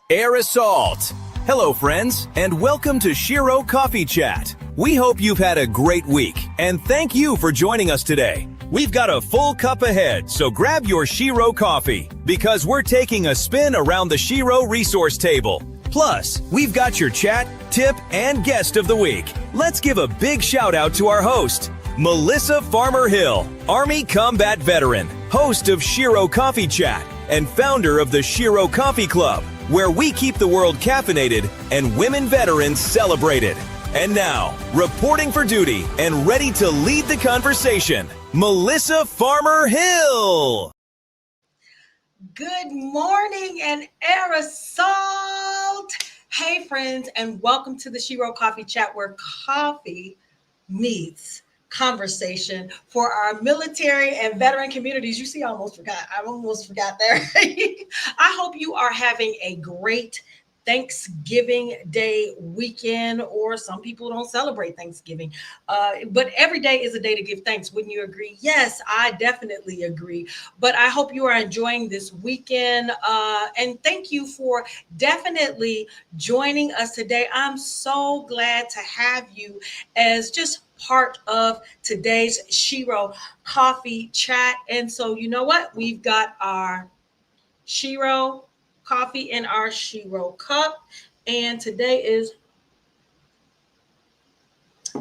Air Assault. Hello, friends, and welcome to Shero Coffee Chat. We hope you've had a great week, and thank you for joining us today. We've got a full cup ahead, so grab your Shero coffee, because we're taking a spin around the Shero resource table. Plus, we've got your chat, tip, and guest of the week. Let's give a big shout out to our host, Melissa Farmer Hill, Army Combat Veteran, host of Shero Coffee Chat, and founder of the Shero Coffee Club, where we keep the world caffeinated and women veterans celebrated. And now, reporting for duty and ready to lead the conversation, Melissa Farmer Hill. Good morning and air assault. Hey friends, and welcome to the Shero Coffee Chat, where coffee meets conversation for our military and veteran communities. You see, I almost forgot there. I hope you are having a great Thanksgiving Day weekend, or some people don't celebrate Thanksgiving, but every day is a day to give thanks. Wouldn't you agree? Yes, I definitely agree. But I hope you are enjoying this weekend, and thank you for definitely joining us today. I'm so glad to have you as just part of today's Shero Coffee Chat. And so, you know what? We've got our Shero coffee in our Shero cup, and today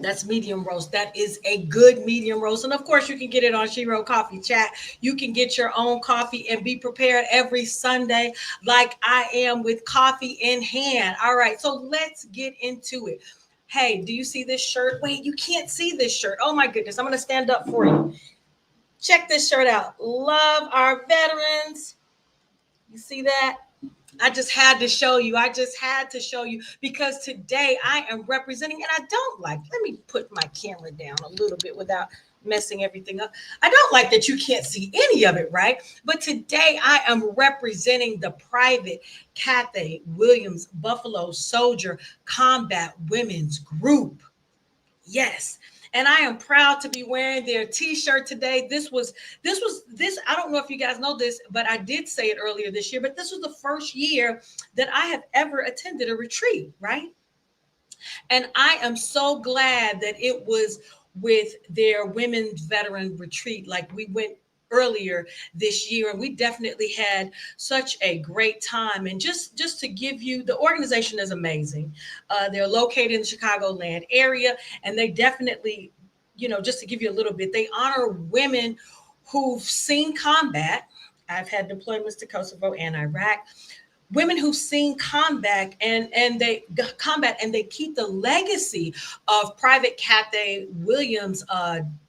that's medium roast. That is a good medium roast, and of course you can get it on Shero Coffee Chat. You can get your own coffee and be prepared every Sunday like I am, with coffee in hand. All right, so let's get into it. Hey, do you see this shirt? Wait, you can't see this shirt. Oh my goodness, I'm going to stand up for you. Check this shirt out. Love our veterans. You see that? I just had to show you. Because today I am representing, and let me put my camera down a little bit without messing everything up. I don't like that you can't see any of it, right? But today I am representing the Private Cathay Williams Buffalo Soldier Combat Women's Group. Yes. And I am proud to be wearing their t-shirt today. This. I don't know if you guys know this, but I did say it earlier this year, but this was the first year that I have ever attended a retreat, right? And I am so glad that it was with their women's veteran retreat. Like, we went earlier this year, and we definitely had such a great time. And just to give you, the organization is amazing. They're located in the Chicagoland area, and they definitely, just to give you a little bit, they honor women who've seen combat. I've had deployments to Kosovo and Iraq. Women who've seen combat and they keep the legacy of Private Cathay Williams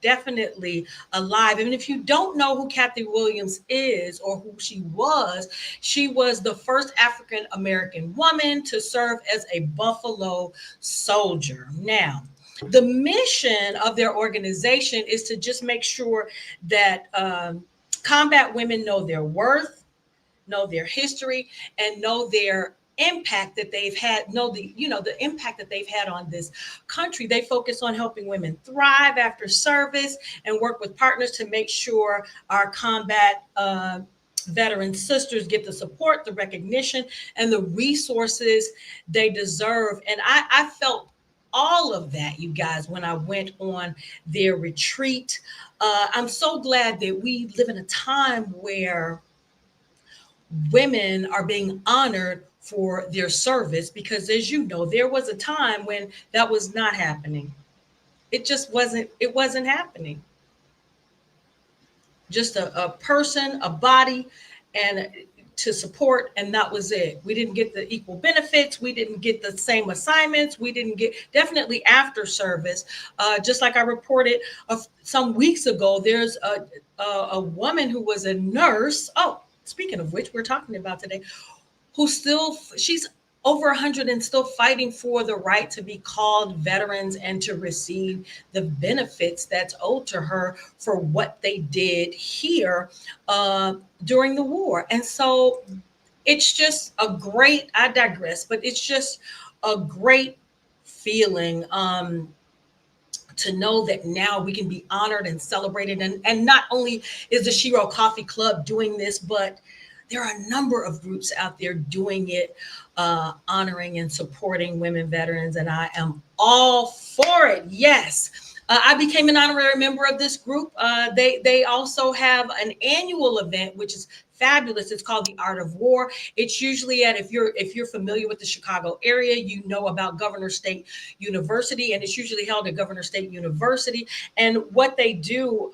definitely alive. And if you don't know who Cathay Williams is, or who she was the first African American woman to serve as a Buffalo Soldier. Now, the mission of their organization is to just make sure that combat women know their worth, know their history, and know their impact that they've had, the impact that they've had on this country. They focus on helping women thrive after service and work with partners to make sure our combat veteran sisters get the support, the recognition, and the resources they deserve. And I felt all of that, you guys, when I went on their retreat. I'm so glad that we live in a time where women are being honored for their service, because, as you know, there was a time when that was not happening. It wasn't happening. Just a person, a body, and to support, and that was it. We didn't get the equal benefits. We didn't get the same assignments. We didn't get, definitely after service. Just like I reported some weeks ago, there's a woman who was a nurse. Oh, speaking of which, we're talking about today, she's over 100 and still fighting for the right to be called veterans and to receive the benefits that's owed to her for what they did here during the war. And so it's just I digress, but it's just a great feeling to know that now we can be honored and celebrated. And not only is the Shero Coffee Club doing this, but there are a number of groups out there doing it, honoring and supporting women veterans, and I am all for it. Yes. I became an honorary member of this group. They also have an annual event, which is fabulous. It's called the Art of War. It's usually at, if you're familiar with the Chicago area, you know about Governor State University, and it's usually held at Governor State University. And what they do,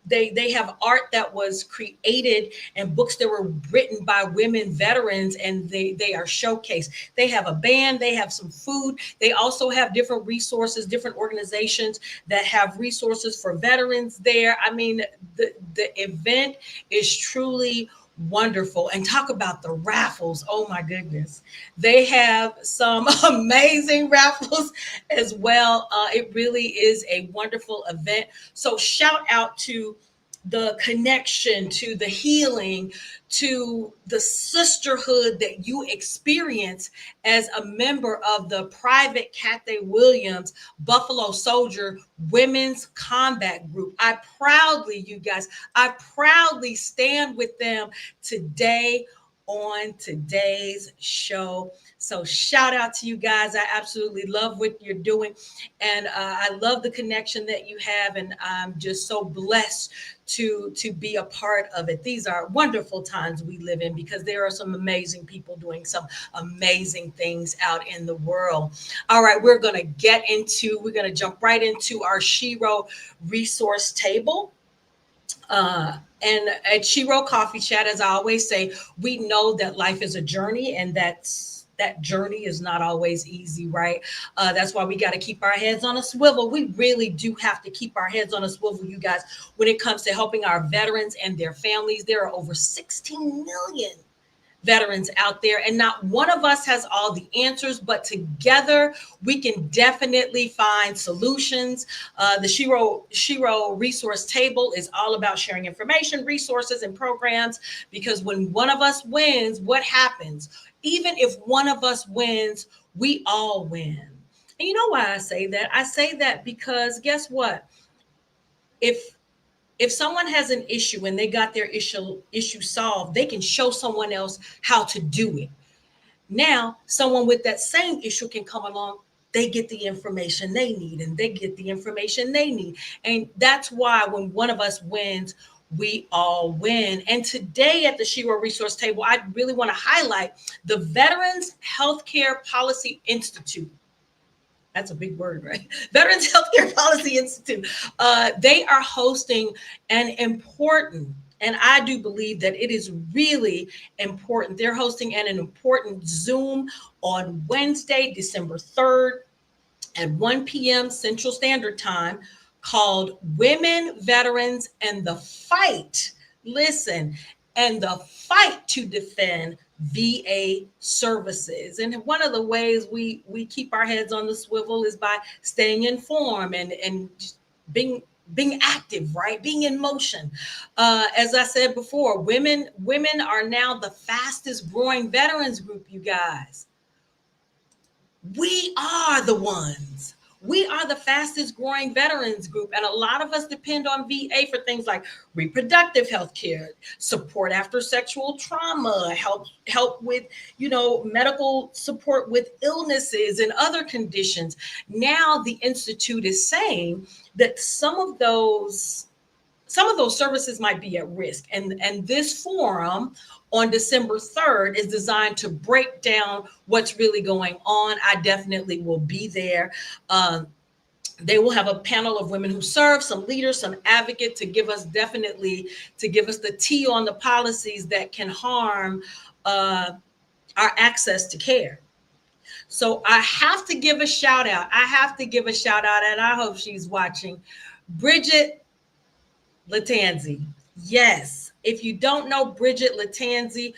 they have art that was created and books that were written by women veterans, and they are showcased. They have a band, they have some food. They also have different resources, different organizations that have resources for veterans there. I mean, the event is truly wonderful. And talk about the raffles. Oh my goodness. They have some amazing raffles as well. It really is a wonderful event. So shout out to the connection, to the healing, to the sisterhood that you experience as a member of the Private Cathay Williams Buffalo Soldier Women's Combat Group. I proudly stand with them today on today's show. So shout out to you guys. I absolutely love what you're doing. And I love the connection that you have. And I'm just so blessed to be a part of it. These are wonderful times we live in, because there are some amazing people doing some amazing things out in the world. All right, we're going to jump right into our Shero resource table. And at Shero Coffee Chat, as I always say, we know that life is a journey, and that journey is not always easy, right? That's why we got to keep our heads on a swivel. We really do have to keep our heads on a swivel, you guys, when it comes to helping our veterans and their families. There are over 16 million veterans out there, and not one of us has all the answers, but together we can definitely find solutions. The Shero resource table is all about sharing information, resources, and programs, because when one of us wins, what happens? Even if one of us wins, we all win. And you know why I say that? I say that because guess what? If someone has an issue and they got their issue solved, they can show someone else how to do it. Now, someone with that same issue can come along. They get the information they need, and they get the information they need. And that's why when one of us wins, we all win. And today at the Shero Resource Table, I really want to highlight the Veterans Healthcare Policy Institute. That's a big word, right? Veterans Healthcare Policy Institute. They are hosting an important, and I do believe that it is really important. They're hosting an important Zoom on Wednesday, December 3rd at 1 p.m. Central Standard Time, called Women, Veterans, and the Fight. Listen, and the fight to defend VA services. And one of the ways we keep our heads on the swivel is by staying informed and being active, right? Being in motion. As I said before, women are now the fastest growing veterans group, you guys. We are the ones. We are the fastest growing veterans group. And a lot of us depend on VA for things like reproductive health care, support after sexual trauma, help with, medical support with illnesses and other conditions. Now the Institute is saying that some of those services might be at risk. And this forum on December 3rd is designed to break down what's really going on. I definitely will be there. They will have a panel of women who serve, some leaders, some advocates, to give us the tea on the policies that can harm our access to care. So I have to give a shout out. And I hope she's watching. Bridget Latanzi. Yes. If you don't know Bridget Latanzi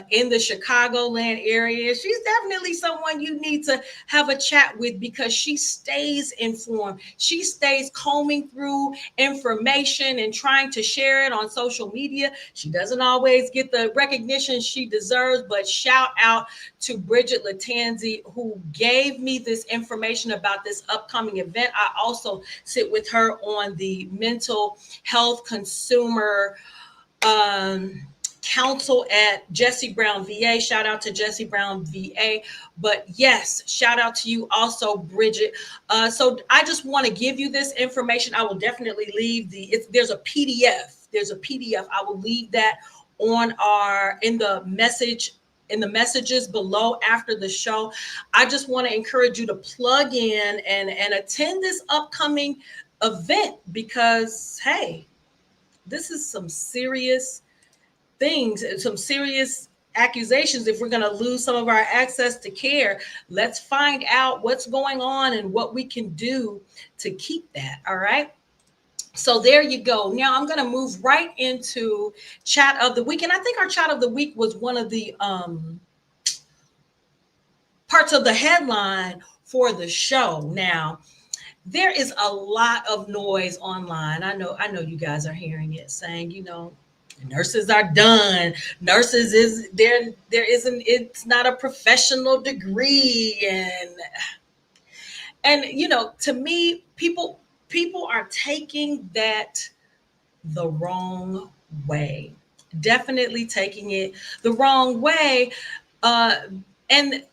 in the Chicagoland area, she's definitely someone you need to have a chat with, because she stays informed. She stays combing through information and trying to share it on social media. She doesn't always get the recognition she deserves, but shout out to Bridget Latanzi, who gave me this information about this upcoming event. I also sit with her on the mental health consumer counsel at Jesse Brown VA. Shout out to Jesse Brown VA. But yes, shout out to you also, Bridget. So I just want to give you this information. I will definitely leave there's a PDF. There's a PDF. I will leave that on in the messages below after the show. I just want to encourage you to plug in and attend this upcoming event because, hey, this is some serious things, some serious accusations. If we're going to lose some of our access to care, let's find out what's going on and what we can do to keep that. All right. So there you go. Now I'm going to move right into chat of the week. And I think our chat of the week was one of the parts of the headline for the show. Now, there is a lot of noise online. I know you guys are hearing it saying, nurses are done. Nurses it's not a professional degree. And to me, people are taking that the wrong way. Definitely taking it the wrong way. And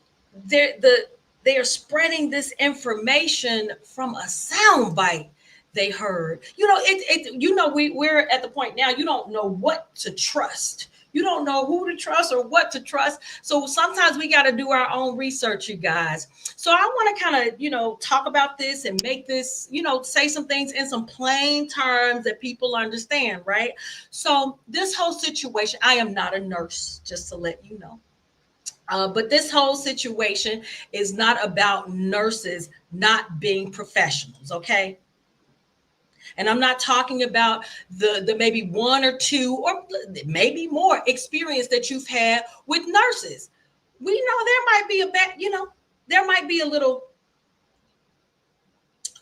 they are spreading this information from a soundbite they heard. We're at the point now, you don't know what to trust. You don't know who to trust or what to trust. So sometimes we got to do our own research, you guys. So I want to kind of, talk about this and make this, say some things in some plain terms that people understand, right? So this whole situation, I am not a nurse, just to let you know. But this whole situation is not about nurses not being professionals, okay? And I'm not talking about the maybe one or two or maybe more experience that you've had with nurses. We know there might be there might be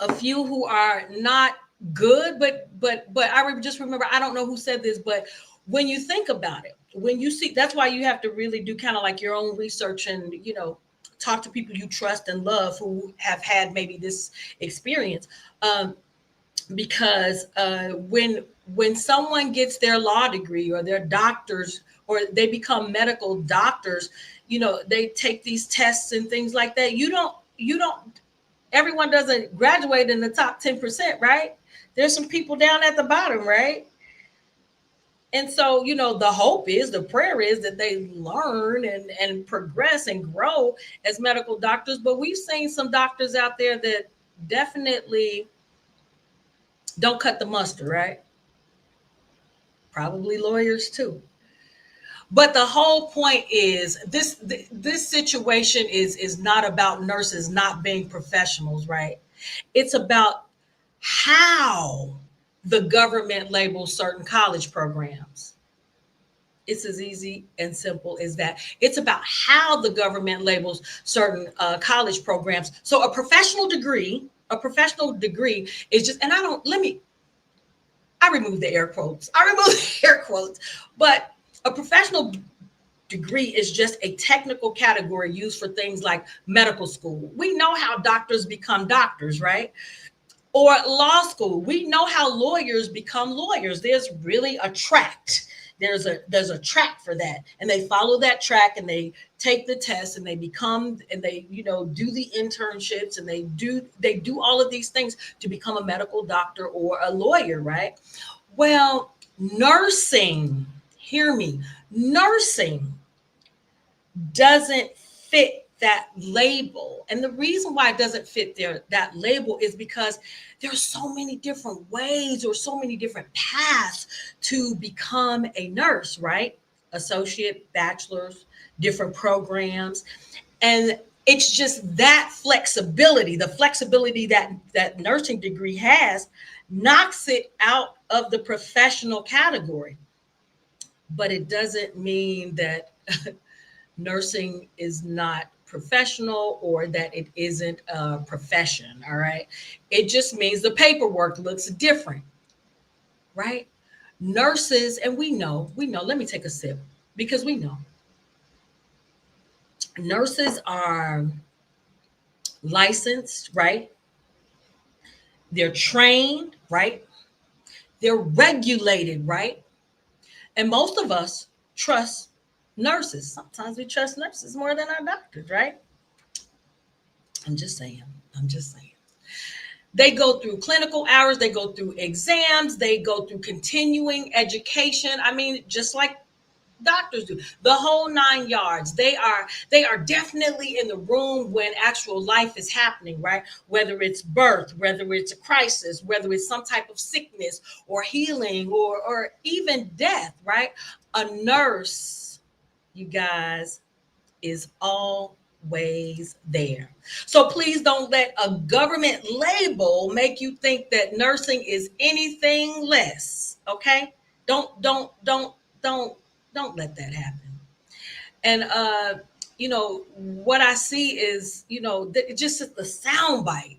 a few who are not good, but I just remember, I don't know who said this, but when you think about it, when you see, that's why you have to really do kind of like your own research and, talk to people you trust and love who have had maybe this experience. Because when someone gets their law degree or their doctors or they become medical doctors, they take these tests and things like that. You don't, everyone doesn't graduate in the top 10%, right? There's some people down at the bottom, right? And so, the prayer is that they learn and progress and grow as medical doctors. But we've seen some doctors out there that definitely don't cut the mustard, right? Probably lawyers too. But the whole point is this situation is not about nurses not being professionals, right? It's about how the government labels certain college programs. It's as easy and simple as that. It's about how the government labels certain college programs. So a professional degree is just, and I remove the air quotes. But a professional degree is just a technical category used for things like medical school. We know how doctors become doctors, right? Or law school. We know how lawyers become lawyers. There's really a track. There's a track for that, and they follow that track and they take the test and they become, and they do the internships and they do all of these things to become a medical doctor or a lawyer, right? Well, nursing, hear me, nursing doesn't fit that label. And the reason why it doesn't fit that label is because there's so many different ways or so many different paths to become a nurse, right? Associate, bachelor's, different programs. And it's just that flexibility, the flexibility that nursing degree has, knocks it out of the professional category. But it doesn't mean that nursing is not professional or that it isn't a profession. All right. It just means the paperwork looks different, right? Nurses, and we know, let me take a sip because we know nurses are licensed, right? They're trained, right? They're regulated, right? And most of us trust nurses. Sometimes we trust nurses more than our doctors, right? I'm just saying. I'm just saying. They go through clinical hours, they go through exams, they go through continuing education. I mean, just like doctors do, the whole 9 yards. They are definitely in the room when actual life is happening, right? Whether it's birth, whether it's a crisis, whether it's some type of sickness or healing, or even death, right? A nurse, you guys, is always there. So please don't let a government label make you think that nursing is anything less. Okay? Don't let that happen. And what I see is, just the sound bite.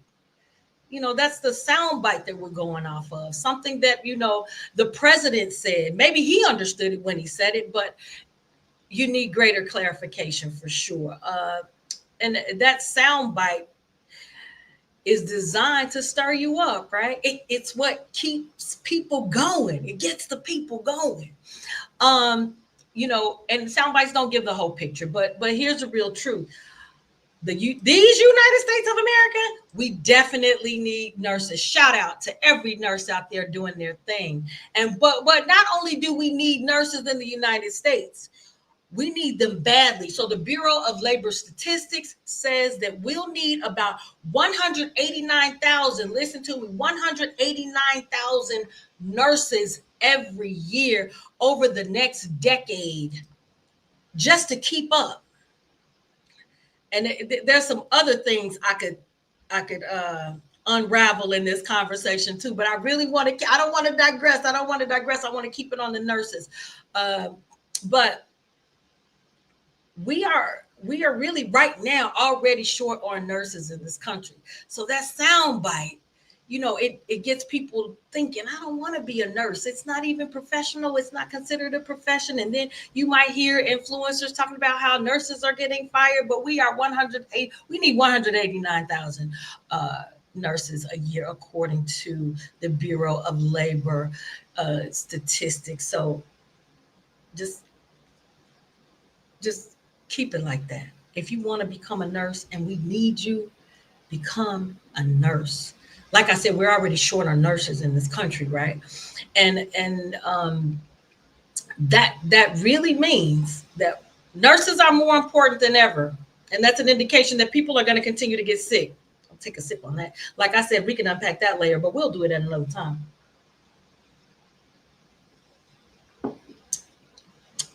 That's the sound bite that we're going off of. Something that, the president said. Maybe he understood it when he said it, but you need greater clarification for sure. And that sound bite is designed to stir you up, right? It's what keeps people going. It gets the people going. And sound bites don't give the whole picture, but here's the real truth. These United States of America, we definitely need nurses. Shout out to every nurse out there doing their thing. But not only do we need nurses in the United States, we need them badly. So the Bureau of Labor Statistics says that we'll need about 189,000, listen to me, 189,000 nurses every year over the next decade just to keep up. And there's some other things I could unravel in this conversation too, but I don't want to digress. I want to keep it on the nurses. But we are really right now already short on nurses in this country. So that sound bite, it gets people thinking, I don't want to be a nurse. It's not even professional. It's not considered a profession. And then you might hear influencers talking about how nurses are getting fired, but we need 189,000 nurses a year, according to the Bureau of Labor Statistics. So just keep it like that. If you want to become a nurse and we need you, become a nurse. Like I said, we're already short on nurses in this country, right? And that really means that nurses are more important than ever. And that's an indication that people are going to continue to get sick. I'll take a sip on that. Like I said, we can unpack that later, but we'll do it at another time.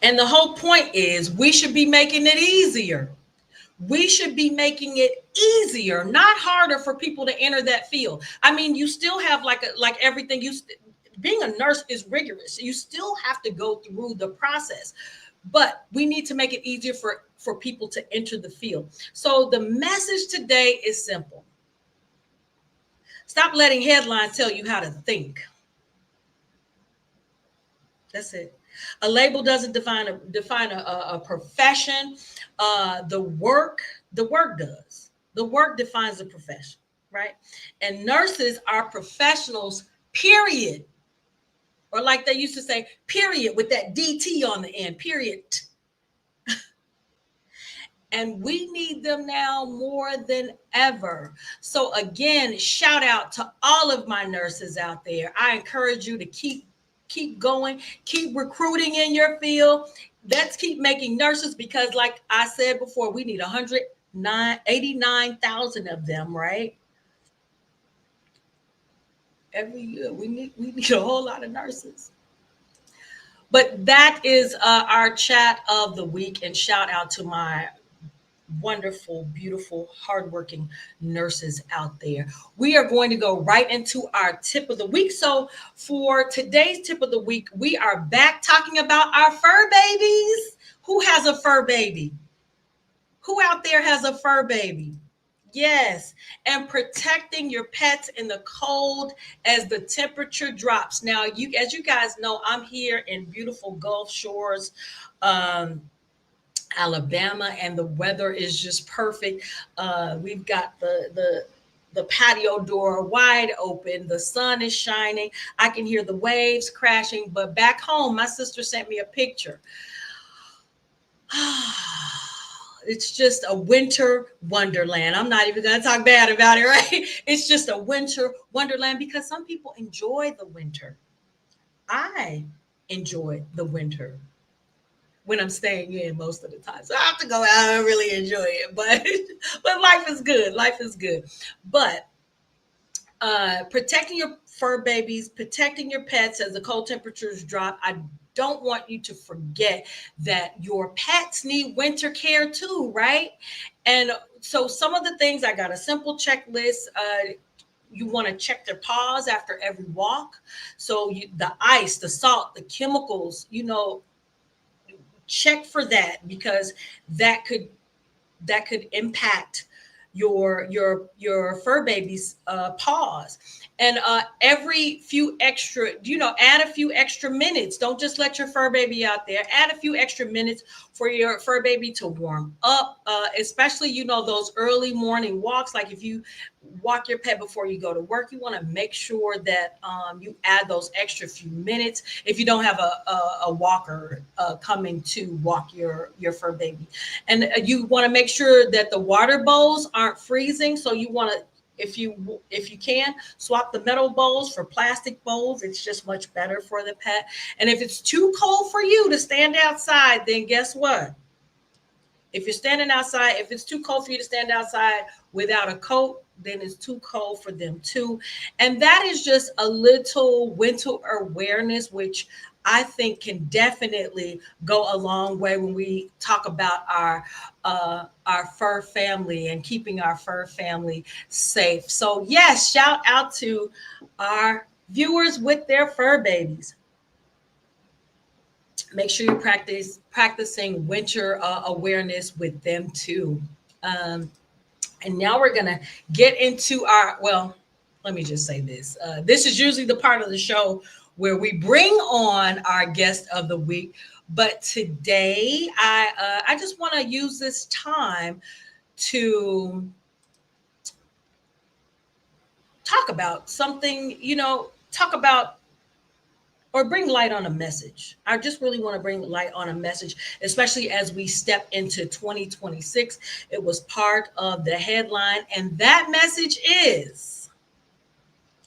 And the whole point is we should be making it easier. We should be making it easier, not harder, for people to enter that field. I mean, you still have like everything. Being a nurse is rigorous. You still have to go through the process, but we need to make it easier for people to enter the field. So the message today is simple. Stop letting headlines tell you how to think. That's it. A label doesn't define a profession. The work does. The work defines the profession, right? And nurses are professionals, period. Or like they used to say, period, with that DT on the end, period. And we need them now more than ever. So again, shout out to all of my nurses out there. I encourage you to keep going, keep recruiting in your field. Let's keep making nurses, because like I said before, we need 189,000 of them, right? Every year we need a whole lot of nurses. But that is our chat of the week, and shout out to my wonderful, beautiful, hardworking nurses out there. We are going to go right into our tip of the week. So for today's tip of the week, we are back talking about our fur babies. Who has a fur baby? Who out there has a fur baby? Yes, and protecting your pets in the cold as the temperature drops. Now, as you guys know, I'm here in beautiful Gulf Shores, Alabama, and the weather is just perfect. We've got the patio door wide open. The sun is shining. I can hear the waves crashing. But back home, my sister sent me a picture It's just a winter wonderland. I'm not even going to talk bad about it, right? It's just a winter wonderland because some people enjoy the winter. I enjoy the winter when I'm staying in most of the time. So I have to go out and really enjoy it. But life is good. Life is good. But protecting your fur babies, protecting your pets as the cold temperatures drop. I don't want you to forget that your pets need winter care too, right? And so some of the things, I got a simple checklist. You want to check their paws after every walk. So the ice, the salt, the chemicals, check for that because that could impact your fur baby's paws. And every few extra, add a few extra minutes. Don't just let your fur baby out there. Add a few extra minutes for your fur baby to warm up, especially those early morning walks. Like if you walk your pet before you go to work, you want to make sure that you add those extra few minutes if you don't have a walker coming to walk your fur baby. And you want to make sure that the water bowls aren't freezing. So you want to, if you can, swap the metal bowls for plastic bowls. It's just much better for the pet. And if it's too cold for you to stand outside, then guess what? If you're standing outside, if it's too cold for you to stand outside without a coat, then it's too cold for them too. And that is just a little winter awareness, which I think can definitely go a long way when we talk about our fur family and keeping our fur family safe. So yes, shout out to our viewers with their fur babies. Make sure you're practicing winter awareness with them too. And now we're going to get into let me just say this. This is usually the part of the show where we bring on our guest of the week. But today, I just want to use this time to talk about something, talk about or bring light on a message. I just really want to bring light on a message, especially as we step into 2026. It was part of the headline, and that message is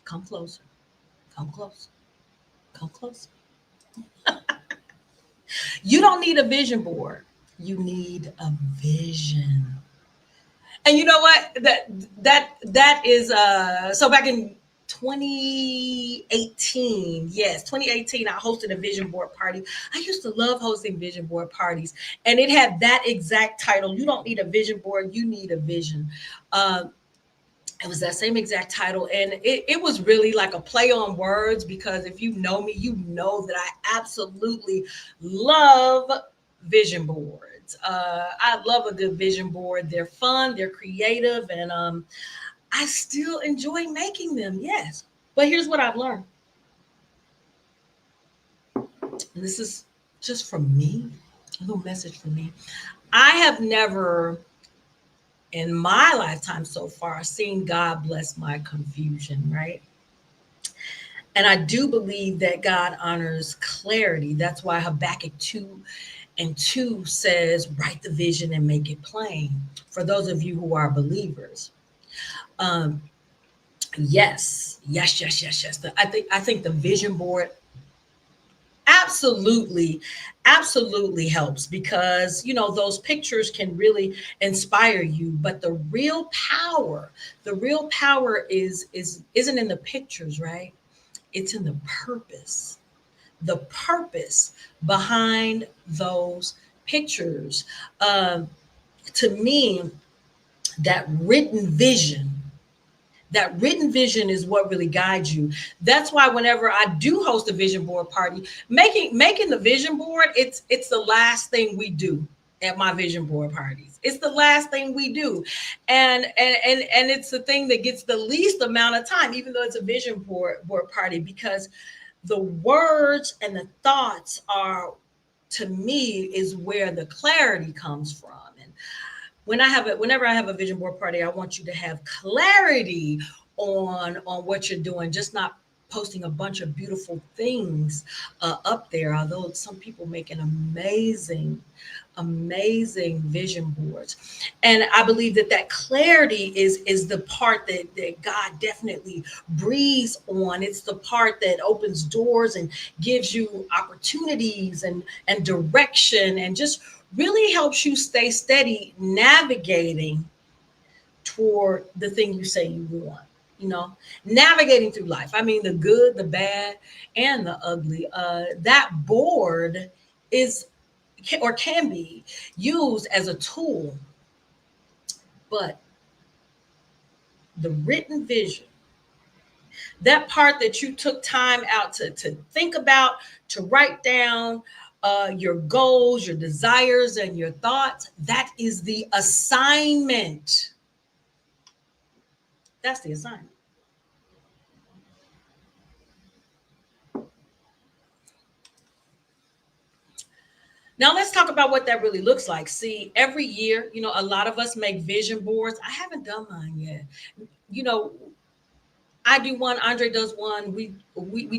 come closer, come closer, come closer. You don't need a vision board. You need a vision. And you know what? That is so back in 2018, yes, 2018, I hosted a vision board party. I used to love hosting vision board parties, and it had that exact title. You don't need a vision board, you need a vision. It was that same exact title, and it was really like a play on words, because if you know me, you know that I absolutely love vision boards. I love a good vision board. They're fun, they're creative, and I still enjoy making them, yes. But here's what I've learned. And this is just from me, a little message from me. I have never in my lifetime so far seen God bless my confusion, right? And I do believe that God honors clarity. That's why Habakkuk 2:2 says, write the vision and make it plain. For those of you who are believers. Yes. I think the vision board absolutely helps, because those pictures can really inspire you, but the real power isn't in the pictures, right? It's in the purpose behind those pictures. To me, that written vision is what really guides you. That's why whenever I do host a vision board party, making the vision board, it's the last thing we do at my vision board parties. It's the last thing we do. And it's the thing that gets the least amount of time, even though it's a vision board party, because the words and the thoughts are, to me, is where the clarity comes from. And whenever I have a vision board party, I want you to have clarity on what you're doing, just not posting a bunch of beautiful things up there, although some people make an amazing vision boards. And I believe that clarity is the part that God definitely breathes on. It's the part that opens doors and gives you opportunities and direction, and just really helps you stay steady navigating toward the thing you say you want, navigating through life. I mean, the good, the bad, and the ugly. That board is, or can be, used as a tool, but the written vision, that part that you took time out to think about, to write down your goals, your desires, and your thoughts, that is the assignment. That's the assignment. Now let's talk about what that really looks like. See, every year, a lot of us make vision boards. I haven't done mine yet. You know, I do one, Andre does one. We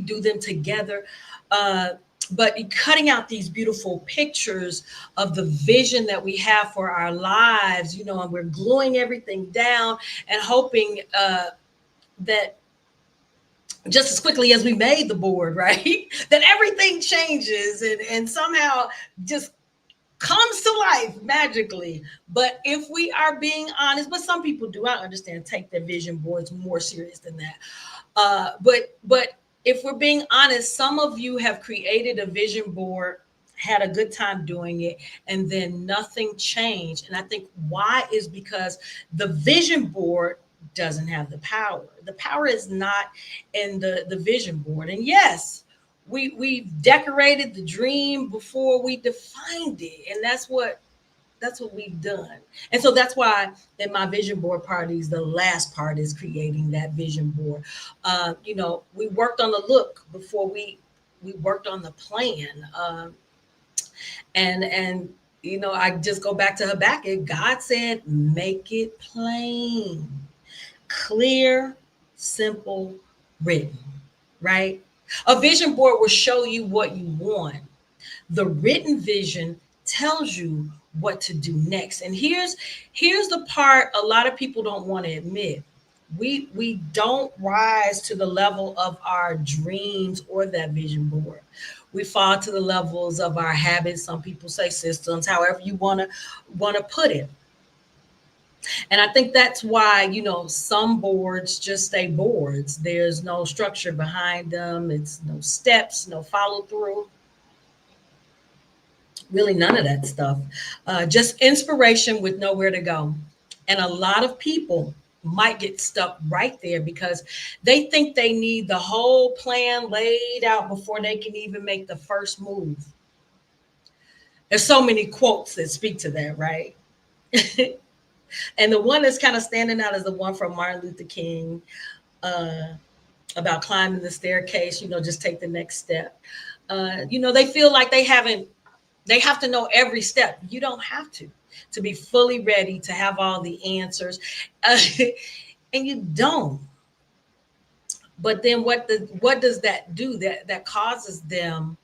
do them together. But cutting out these beautiful pictures of the vision that we have for our lives, and we're gluing everything down and hoping that just as quickly as we made the board, right, that everything changes and somehow just comes to life magically. But if we are being honest, but some people do, I understand, take their vision boards more serious than that. But if we're being honest, some of you have created a vision board, had a good time doing it, and then nothing changed. And I think why is because the vision board doesn't have the power. The power is not in the vision board. And yes, we decorated the dream before we defined it, and that's what we've done. And so that's why in my vision board parties, the last part is creating that vision board. We worked on the look before we worked on the plan. And I just go back to Habakkuk. God said, make it plain, clear, simple, written, right? A vision board will show you what you want. The written vision tells you what to do next. And here's the part a lot of people don't want to admit. We don't rise to the level of our dreams or that vision board. We fall to the levels of our habits. Some people say systems, however you want to put it. And I think that's why, some boards just stay boards. There's no structure behind them. It's no steps, no follow through. Really none of that stuff. Just inspiration with nowhere to go. And a lot of people might get stuck right there because they think they need the whole plan laid out before they can even make the first move. There's so many quotes that speak to that, right? And the one that's kind of standing out is the one from Martin Luther King about climbing the staircase, just take the next step. They feel like they have to know every step. You don't have to be fully ready to have all the answers. And you don't. But then what does that do? That causes them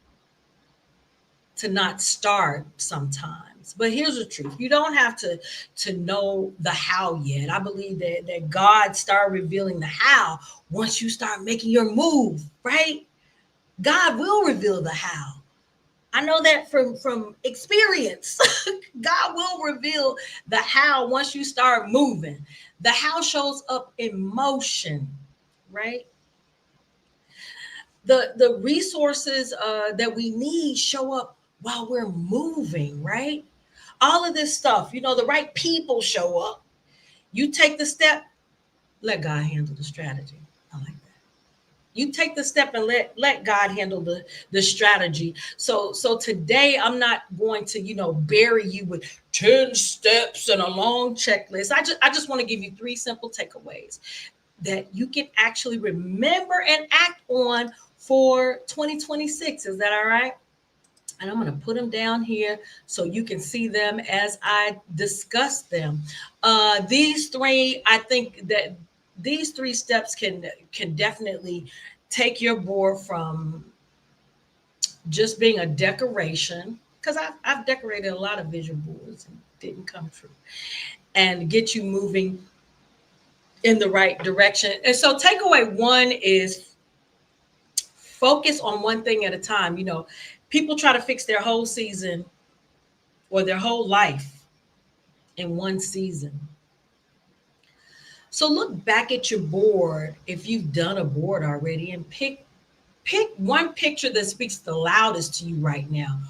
to not start sometimes. But here's the truth. You don't have to know the how yet. I believe that God started revealing the how once you start making your move, right? God will reveal the how. I know that from experience. God will reveal the how once you start moving. The how shows up in motion, right? The resources that we need show up while we're moving, right? All of this stuff, the right people show up. You take the step, let God handle the strategy. I like that. You take the step and let God handle the strategy. So today I'm not going to, bury you with 10 steps and a long checklist. I just want to give you 3 simple takeaways that you can actually remember and act on for 2026. Is that all right? And I'm going to put them down here so you can see them as I discuss them. These 3, I think that these 3 steps can definitely take your board from just being a decoration, because I've decorated a lot of vision boards and didn't come true, and get you moving in the right direction. And so takeaway one is focus on one thing at a time. You know, people try to fix their whole season or their whole life in one season. So look back at your board if you've done a board already, and pick one picture that speaks the loudest to you right now.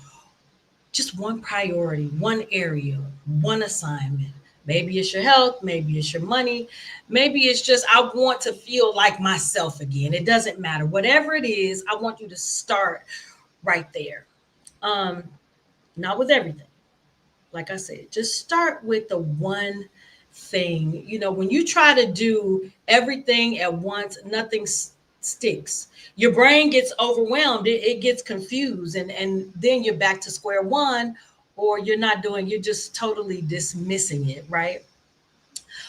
Just one priority, one area, one assignment. Maybe it's your health, maybe it's your money, maybe it's just I want to feel like myself again. It doesn't matter. Whatever it is, I want you to start right there. Um, Not with everything. Like I said, just start with the one thing. You know, when you try to do everything at once, nothing sticks. Your brain gets overwhelmed, it gets confused, and then you're back to square one, or you're just totally dismissing it, right?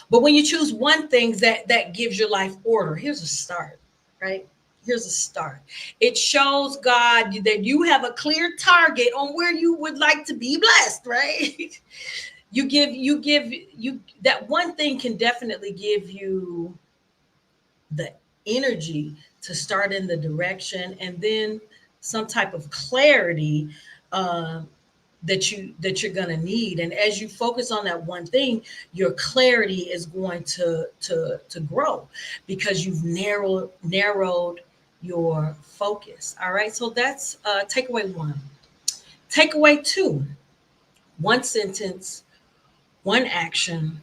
But when you choose one thing that gives your life order, here's a start, right? Here's a start. It shows God that you have a clear target on where you would like to be blessed, right? You that one thing can definitely give you the energy to start in the direction, and then some type of clarity uh, that you're going to need. And as you focus on that one thing, your clarity is going to grow, because you've narrowed your focus. All right, so that's takeaway one. Takeaway two: one sentence, one action,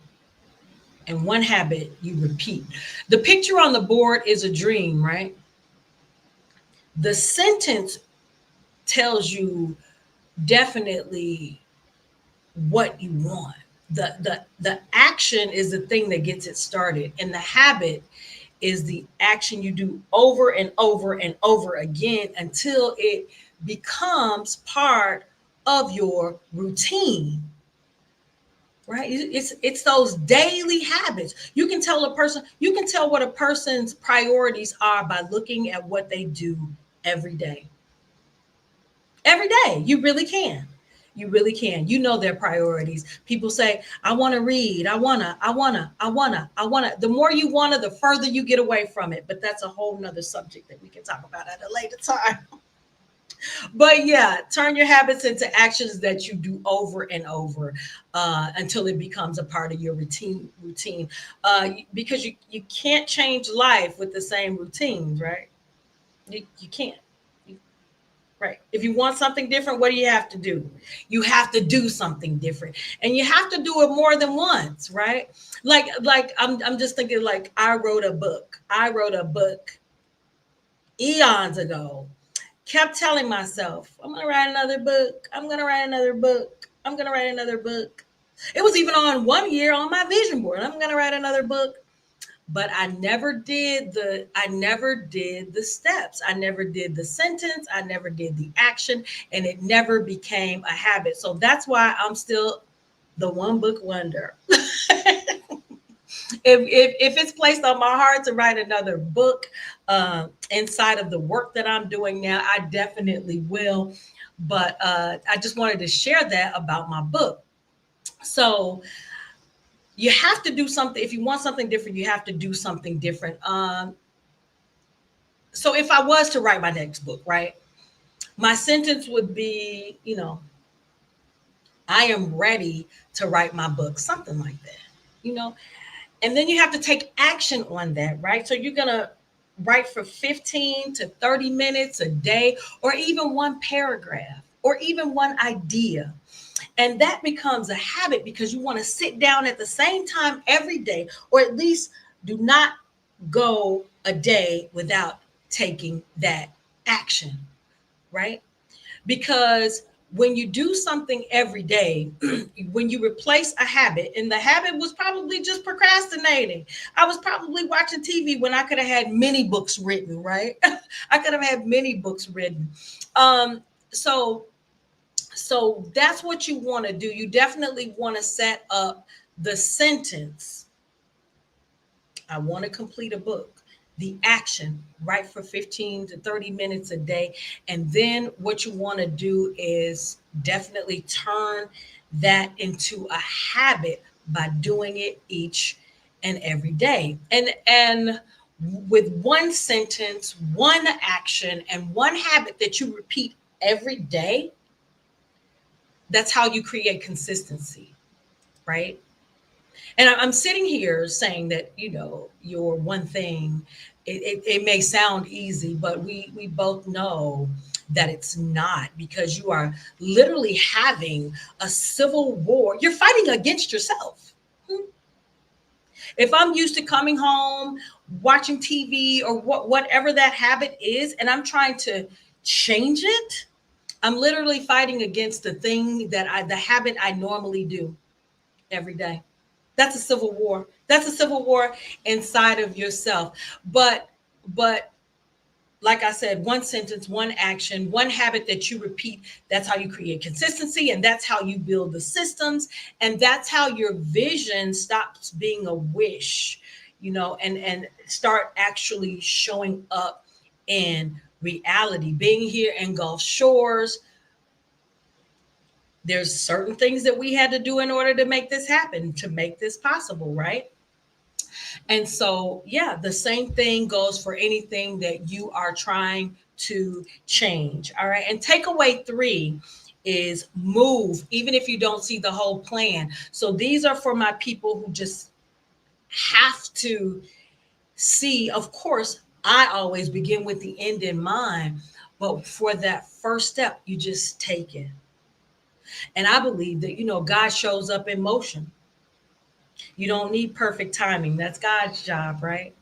and one habit you repeat. The picture on the board is a dream, right? The sentence tells you definitely what you want. The action is the thing that gets it started, and the habit is the action you do over and over and over again until it becomes part of your routine. Right? It's those daily habits. You can tell what a person's priorities are by looking at what they do every day. Every day. You really can. You really can. You know their priorities. People say, I want to read. I wanna. The more you wanna, the further you get away from it. But that's a whole nother subject that we can talk about at a later time. But yeah, turn your habits into actions that you do over and over until it becomes a part of your routine. Because you can't change life with the same routines, right? You can't. Right. If you want something different, what do you have to do? You have to do something different. And you have to do it more than once, right? Like I'm just thinking, like I wrote a book. I wrote a book eons ago. Kept telling myself, I'm gonna write another book. I'm gonna write another book. I'm gonna write another book. It was even on one year on my vision board. I'm gonna write another book. But I never did the steps. I never did the sentence. I never did the action, and it never became a habit. So that's why I'm still the one book wonder. If it's placed on my heart to write another book inside of the work that I'm doing now, I definitely will. But I just wanted to share that about my book. So you have to do something. If you want something different, you have to do something different. So if I was to write my next book, right, my sentence would be, I am ready to write my book, something like that, you know. And then you have to take action on that, right? So you're going to write for 15 to 30 minutes a day, or even one paragraph, or even one idea. And that becomes a habit because you want to sit down at the same time every day, or at least do not go a day without taking that action, right? Because when you do something every day, when you replace a habit, and the habit was probably just procrastinating. I was probably watching TV when I could have had many books written, right? I could have had many books written. Um, so so that's what you want to do. You definitely want to set up the sentence. I want to complete a book. the action, right, for 15 to 30 minutes a day. And then what you want to do is definitely turn that into a habit by doing it each and every day. And with one sentence, one action, and one habit that you repeat every day, that's how you create consistency, right? And I'm sitting here saying that, your one thing, it may sound easy, but we both know that it's not, because you are literally having a civil war. You're fighting against yourself. If I'm used to coming home, watching TV or whatever that habit is, and I'm trying to change it, I'm literally fighting against the habit I normally do every day. That's a civil war. That's a civil war inside of yourself. But like I said, one sentence, one action, one habit that you repeat, that's how you create consistency, and that's how you build the systems, and that's how your vision stops being a wish, and start actually showing up in reality. Being here in Gulf Shores, there's certain things that we had to do in order to make this happen, to make this possible, right? And so, yeah, the same thing goes for anything that you are trying to change. All right. And takeaway 3 is move, even if you don't see the whole plan. So these are for my people who just have to see, of course, I always begin with the end in mind, but for that first step, you just take it. And I believe that, God shows up in motion. You don't need perfect timing. That's God's job, right?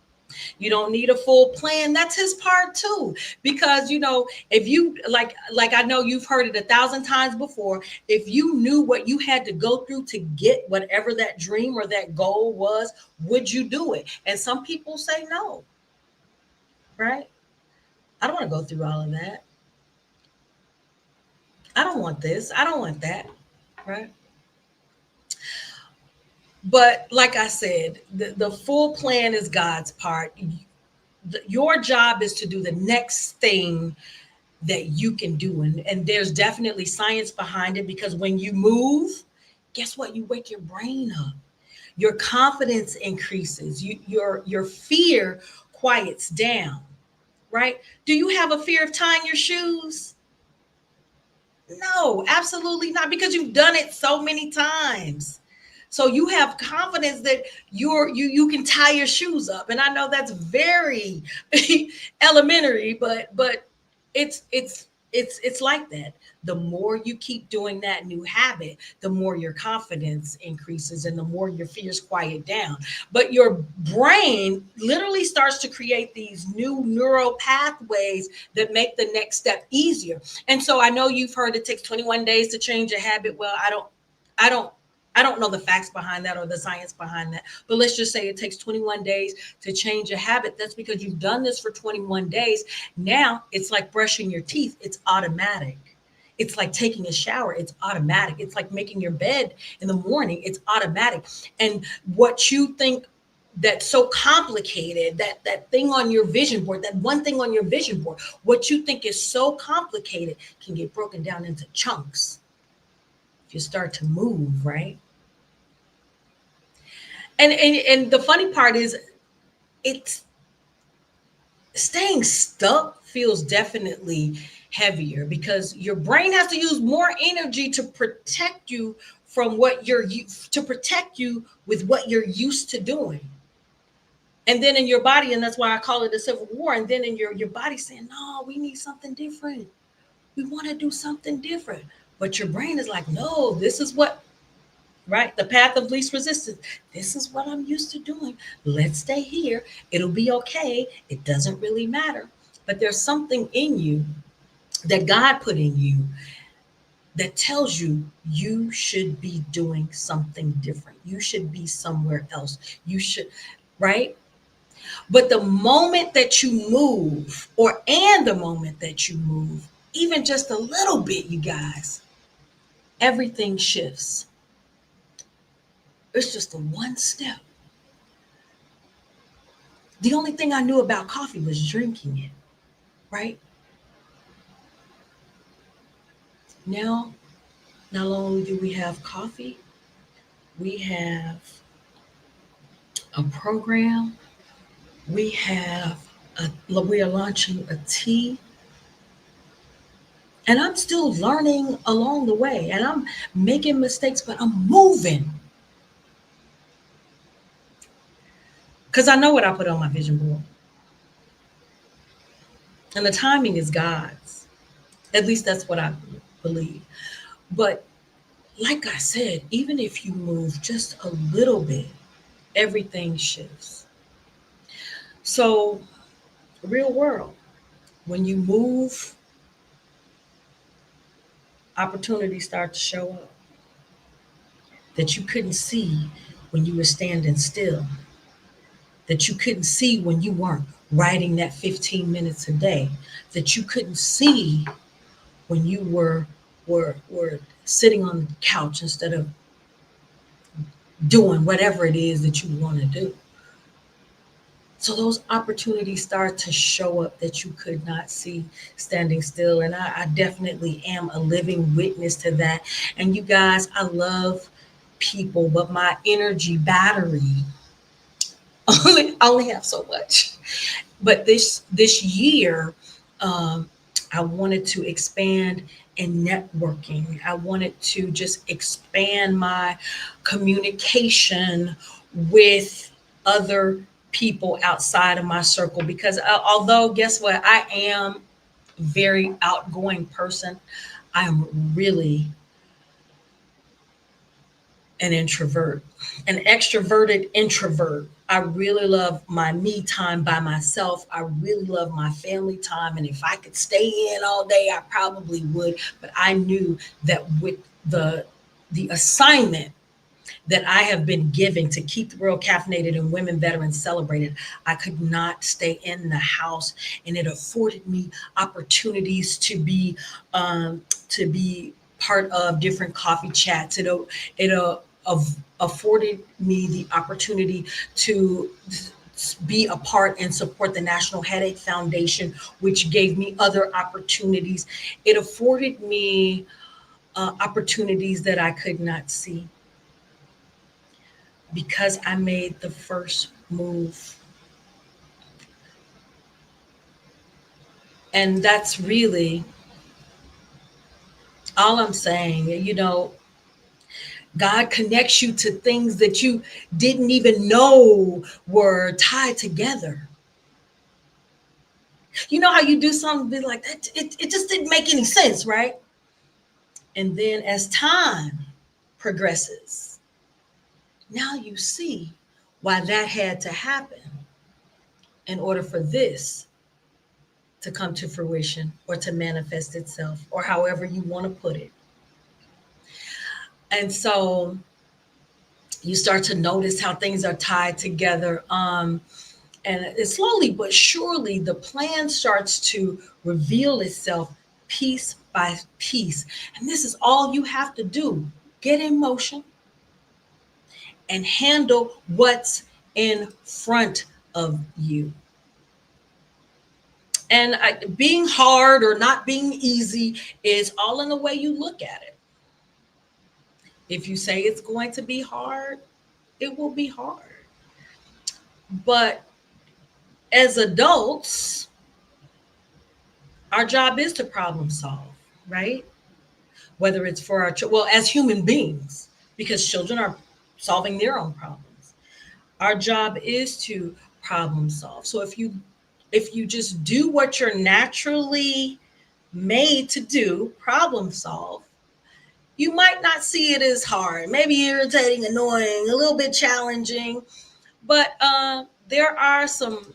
You don't need a full plan. That's his part too. Because, if you like I know you've heard it 1,000 times before, if you knew what you had to go through to get whatever that dream or that goal was, would you do it? And some people say no, right? I don't want to go through all of that. I don't want this. I don't want that, right? But like I said, the full plan is God's part. Your job is to do the next thing that you can do. And there's definitely science behind it, because when you move, guess what? You wake your brain up. Your confidence increases. Your fear quiets down, right? Do you have a fear of tying your shoes? No, absolutely not, because you've done it so many times. So you have confidence that you can tie your shoes up. And I know that's very elementary, but it's like that. The more you keep doing that new habit, the more your confidence increases and the more your fears quiet down. But your brain literally starts to create these new neural pathways that make the next step easier. And so I know you've heard it takes 21 days to change a habit. Well, I don't I don't know the facts behind that or the science behind that, but let's just say it takes 21 days to change a habit. That's because you've done this for 21 days. Now it's like brushing your teeth. It's automatic. It's like taking a shower. It's automatic. It's like making your bed in the morning. It's automatic. And what you think that's so complicated, that thing on your vision board, that one thing on your vision board, what you think is so complicated can get broken down into chunks if you start to move, right? And the funny part is, it's staying stuck feels definitely heavier because your brain has to use more energy to protect you from to protect you with what you're used to doing. And then in your body, and that's why I call it a civil war, and then in your body saying, no, we need something different. We want to do something different. But your brain is like, no, this is what, right? The path of least resistance. This is what I'm used to doing. Let's stay here. It'll be okay. It doesn't really matter. But there's something in you that God put in you that tells you you should be doing something different. You should be somewhere else. You should, right? But the moment that you move, and the moment that you move, even just a little bit, you guys, everything shifts. It's just a one step. The only thing I knew about coffee was drinking it, right? Now, not only do we have coffee, we have a program. We are launching a tea, and I'm still learning along the way, and I'm making mistakes, but I'm moving because I know what I put on my vision board, and the timing is God's. At least that's what I believe. But like I said, even if you move just a little bit, everything shifts. So, real world, when you move, opportunities start to show up that you couldn't see when you were standing still, that you couldn't see when you weren't writing that 15 minutes a day, that you couldn't see when you were sitting on the couch instead of doing whatever it is that you want to do. So those opportunities start to show up that you could not see standing still. And I definitely am a living witness to that. And you guys, I love people, but my energy battery only have so much. But this year, I wanted to expand in networking. I wanted to just expand my communication with other people outside of my circle because although guess what, I am a very outgoing person, I am really an introvert, an extroverted introvert. I really love my me time by myself. I really love my family time. And if I could stay in all day, I probably would. But I knew that with the assignment that I have been giving to keep the world caffeinated and women veterans celebrated, I could not stay in the house, and it afforded me opportunities to be part of different coffee chats. It afforded me the opportunity to be a part and support the National Headache Foundation, which gave me other opportunities. It afforded me opportunities that I could not see because I made the first move. And that's really all I'm saying. God connects you to things that you didn't even know were tied together. You know how you do something be like that, it just didn't make any sense, right? And then as time progresses, now you see why that had to happen in order for this to come to fruition or to manifest itself, or however you want to put it. And so you start to notice how things are tied together. And slowly but surely, the plan starts to reveal itself piece by piece. And this is all you have to do: get in motion and handle what's in front of you. And being hard or not being easy is all in the way you look at it. If you say it's going to be hard, it will be hard. But as adults, our job is to problem solve, right? Whether it's for as human beings, because children are solving their own problems. Our job is to problem solve. So if you just do what you're naturally made to do, problem solve, you might not see it as hard, maybe irritating, annoying, a little bit challenging, but there are some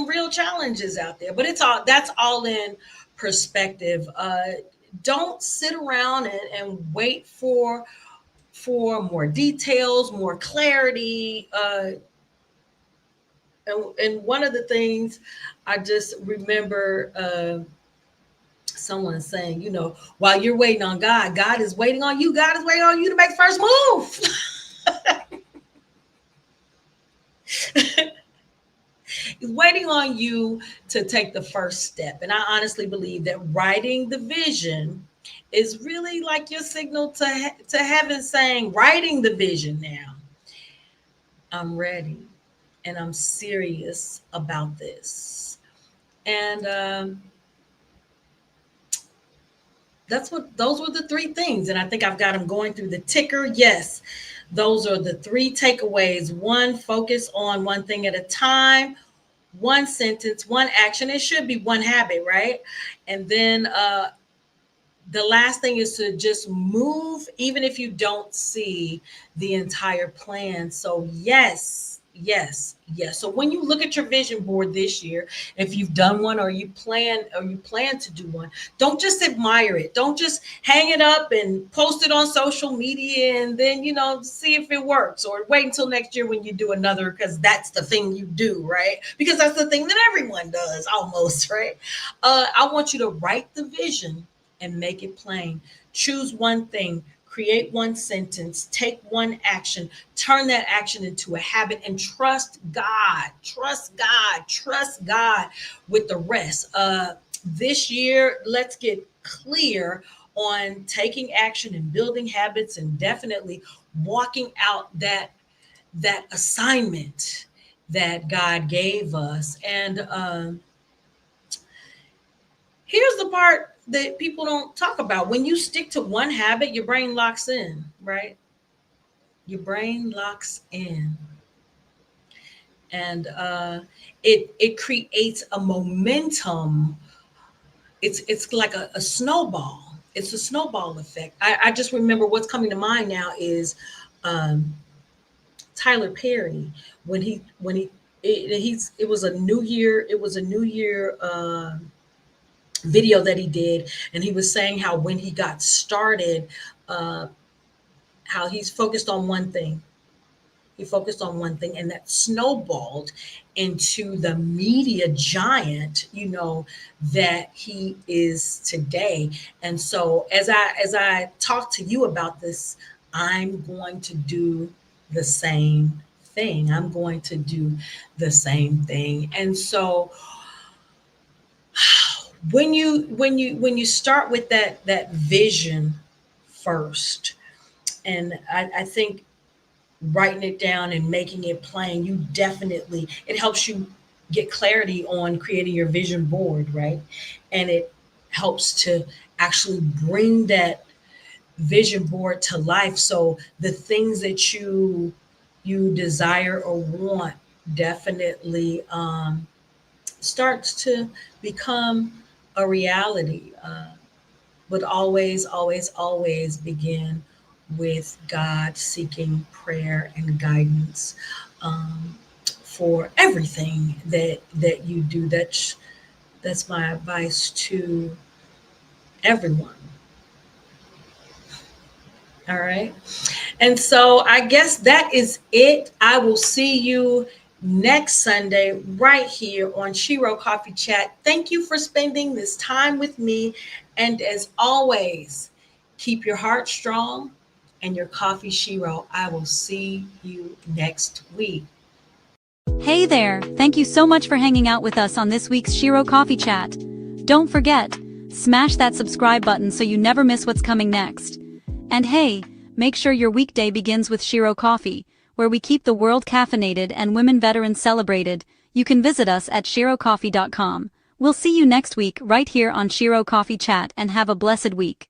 real challenges out there. But that's all in perspective. Don't sit around and wait for more details, more clarity. And one of the things I just remember someone saying, while you're waiting on God, God is waiting on you. God is waiting on you to make the first move. waiting on you to take the first step. And I honestly believe that writing the vision is really like your signal to heaven saying, writing the vision now. I'm ready and I'm serious about this. And those were the three things. And I think I've got them going through the ticker. Yes, those are the three takeaways. One, focus on one thing at a time. One sentence, one action. It should be one habit, right? And then the last thing is to just move, even if you don't see the entire plan. So yes, yes, yes. So when you look at your vision board this year, if you've done one or you plan to do one, don't just admire it. Don't just hang it up and post it on social media and then, see if it works, or wait until next year when you do another, because that's the thing you do, right? Because that's the thing that everyone does almost, right? I want you to write the vision and make it plain. Choose one thing, create one sentence, take one action, turn that action into a habit, and trust God. Trust God. Trust God with the rest. This year, let's get clear on taking action and building habits, and definitely walking out that assignment that God gave us. And here's the part that people don't talk about. When you stick to one habit, your brain locks in, right? Your brain locks in. And it creates a momentum. It's like a snowball. It's a snowball effect. I just remember what's coming to mind now is Tyler Perry when it was a New Year video that he did, and he was saying how when he got started, how he's focused on one thing. He focused on one thing, and that snowballed into the media giant, that he is today. And so as I talk to you about this, I'm going to do the same thing. I'm going to do the same thing. And so when you start with that vision first, and I think writing it down and making it plain, it helps you get clarity on creating your vision board, right? And it helps to actually bring that vision board to life. So the things that you desire or want definitely starts to become a reality, but always, always, always begin with God, seeking prayer and guidance for everything that you do. That's my advice to everyone. All right. And so I guess that is it. I will see you next Sunday right here on Shero Coffee Chat. Thank you for spending this time with me. And as always, keep your heart strong and your coffee Shero. I will see you next week. Hey there, thank you so much for hanging out with us on this week's Shero Coffee Chat. Don't forget, smash that subscribe button so you never miss what's coming next. And hey, make sure your weekday begins with Shero Coffee, where we keep the world caffeinated and women veterans celebrated. You can visit us at sherocoffee.com. We'll see you next week right here on Shero Coffee Chat, and have a blessed week.